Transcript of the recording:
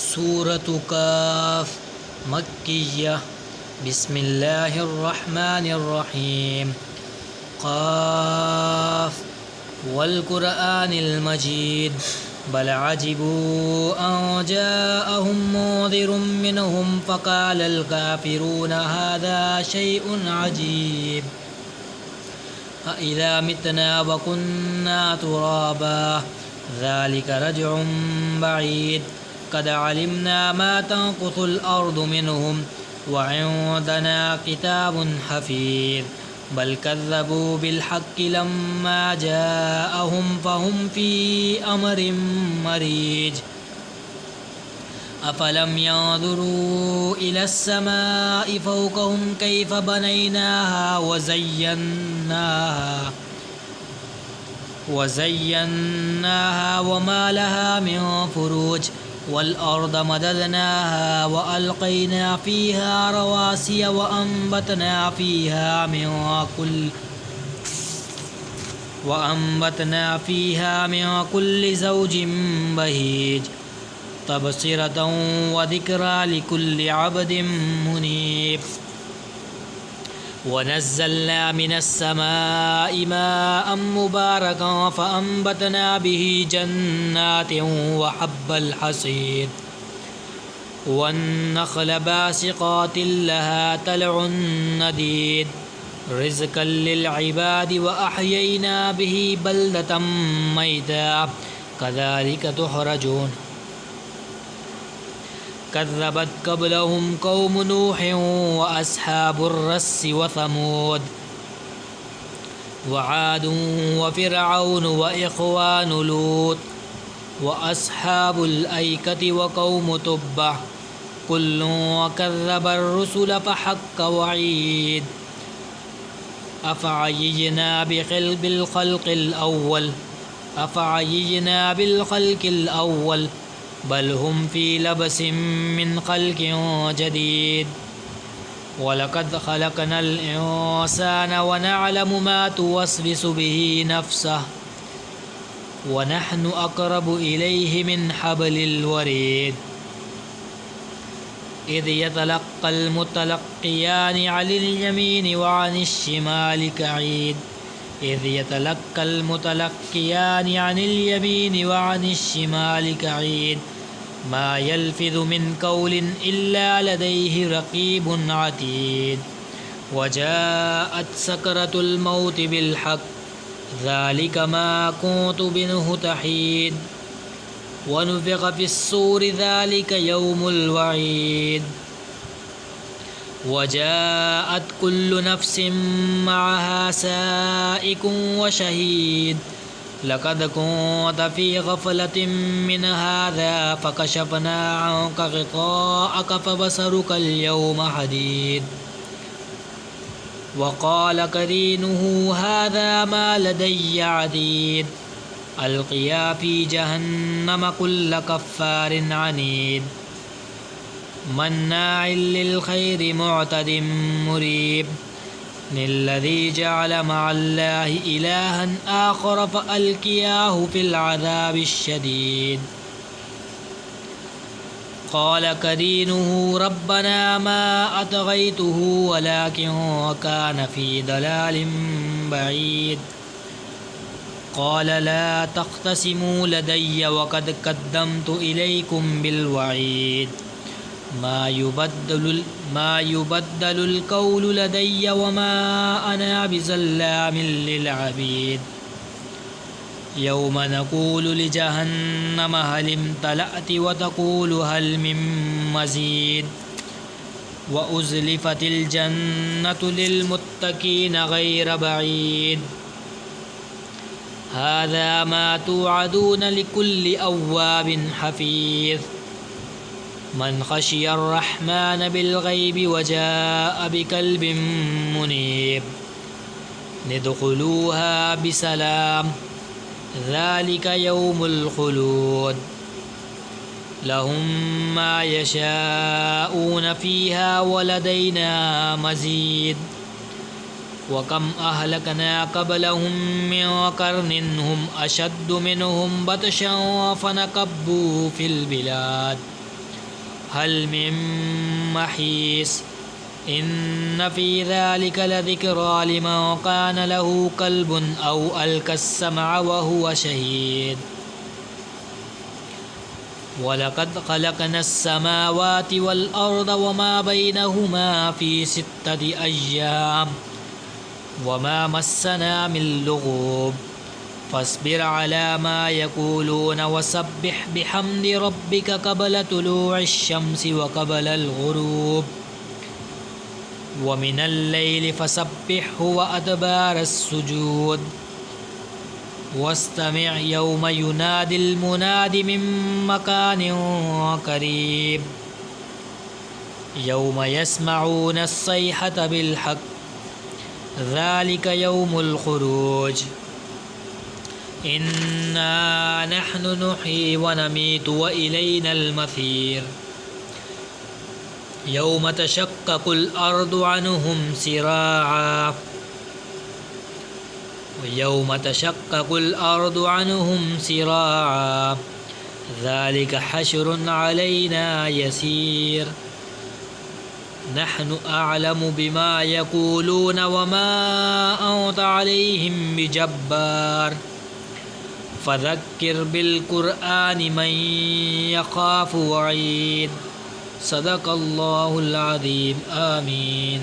सूरत काफ मक्किय्या बिस्मिल्लाहिर्रहमानिर्रहीम क़ाफ वल क़ुरआनिल मजीद बल अजिबू अन जाअहुम मुन्ज़िरुम मिनहुम फ़क़ालल काफ़िरून हाज़ा शैउन अजीब अइज़ा मितना व कुन्ना तुराबा ज़ालिक रज्उन बईद क़द अलिमना मा तनक़ुसुल अर्दु मिनहुम व इंदना किताबुन हफ़ीज़ बल कज़्ज़बू बिल हक़्क़ि लम्मा जाअहुम फ़हुम फ़ी अमरिन मरीज अफ़लम यंज़ुरू इलस समाइ फ़ौक़हुम कैफ़ बनैनाहा वज़य्यन्नाहा वमा लहा मिन फ़ुरूज वल अर्द मददनाहा वअल्क़ैना फ़ीहा रवासिय वअंबतना फ़ीहा मिन कुल्लि ज़ौजिन बहीज तबसिरतन व ज़िक्रा लिकुल्लि अब्दिन मुनीब वनज़्ज़लना मिनस्समाइ माअन मुबारकन फ़अंबतना बिही जन्नातिन व हब्बल हसीद वन्नख़्ल बासिक़ातिन लहा तलउन नदीद रिज़्क़न लिलइबादि व अह्यैना बिही बल्दतम मैता कज़ालिक तुख़रजून कज़्ज़बत क़ब्लहुम क़ौम नूह व अस्हाबुर रस्स व समूद व आद व फ़िरऔन व इख़वानु लूत व अस्हाबुल ऐकति व क़ौम तुब्बअ कुल्लुन कज़्ज़बर रुसुल फ़हक़्क़ वईद अफ़अयिजना बिल अव्वल बल हुम फ़ी लबसिन मिन ख़ल्क़िन जदीद वलक़द ख़लक़नल इंसान व नअलमु मा तुवस्विसु बिही नफ़्सुहु व नहनु अक़रबु इलैहि मिन हब्लिल वरीद इज़ यतलक़्क़ल मुतलक़्क़ियानि अनिल यमीनि व अनिश शिमालि क़ईद इज़ यतलक़्क़ल मुतलक़्क़ियानि अनिल यमीनि व अनिश शिमालि क़ईद मा यल्फ़िज़ु मिन क़ौलिन इल्ला लदैहि रक़ीबुन अतीद व जाअत सकरतुल मौति बिल हक़्क़ ज़ालिक मा कुन्तु मिन्हु तहीद व नुफ़िख़ फ़िस्सूरि ज़ालिक यौमुल वईद वजाअत कुल्लु नफ़्सिन मअहा साइक़ुन व शहीद लक़द कुन्त फ़ी ग़फ़लतिन मिन हाज़ा फ़कशफ़ना अन्क ग़िताअक फ़बसरुक अल-यौम हदीद वक़ाल क़रीनुहु हाज़ा मा लदय्य अतीद अल्क़िया फ़ी जहन्नम कुल्ल कफ़्फ़ारिन अनीद मन्नाइल लिल ख़ैरि मुअतदिन मुरीब निल्लज़ी जअल मअल्लाहि इलाहन आख़र फ़अल्क़ियाहु फ़िल अज़ाबिश शदीद क़ाल क़रीनुहु रब्बना मा अतग़य्तुहु वलाकिन कान फ़ी दलालिन बईद क़ाल ला तख़्तसिमू लदय्य वक़द क़द्दमतु इलैकुम बिल वईद मा युबद्दलुल क़ौलु लदय्य वमा अना बिज़ल्लामिन लिल अबीद यौम नक़ूलु लिजहन्नम हल इम्तलअति व तक़ूलु हल मिन मज़ीद व उज़्लिफ़तिल जन्नतु लिलमुत्तक़ीन ग़ैर बईद हाज़ा मा तुअदून लिकुल्लि अव्वाबिन हफ़ीज़ मन ख़शियर रहमान बिलग़ैबि वजाअ बिक़ल्बिन मुनीब निदख़ुलूहा बिसलाम ज़ालिक यौमुल ख़ुलूद लहुम मा यशाऊन फ़ीहा व लदैना मज़ीद व कम अहलकना क़ब्लहुम मिन क़र्निन हुम अशद्दु मिनहुम बतशन फ़नकब्बू फ़िल बिलाद هل من محيص إن في ذلك لذكرى لمن كان له قلب أو ألقى السمع وهو شهيد ولقد خلقنا السماوات والأرض وما بينهما في 6 أيام وما مسنا من لغوب فاصبر على ما يقولون وسبح بحمد ربك قبل طلوع الشمس وقبل الغروب ومن الليل فسبحه وأدبار السجود واستمع يوم ينادي المناد من مكان قريب يوم يسمعون الصيحة بالحق ذلك يوم الخروج إنا نحن نحيي ونميت وإلينا المصير يوم تشقق الأرض عنهم سراعا ويوم تشقق الأرض عنهم سراعا ذلك حشر علينا يسير نحن أعلم بما يقولون وما أنت عليهم بجبار فذكر بالقرآن من يخاف وعيد صدق الله العظيم آمين.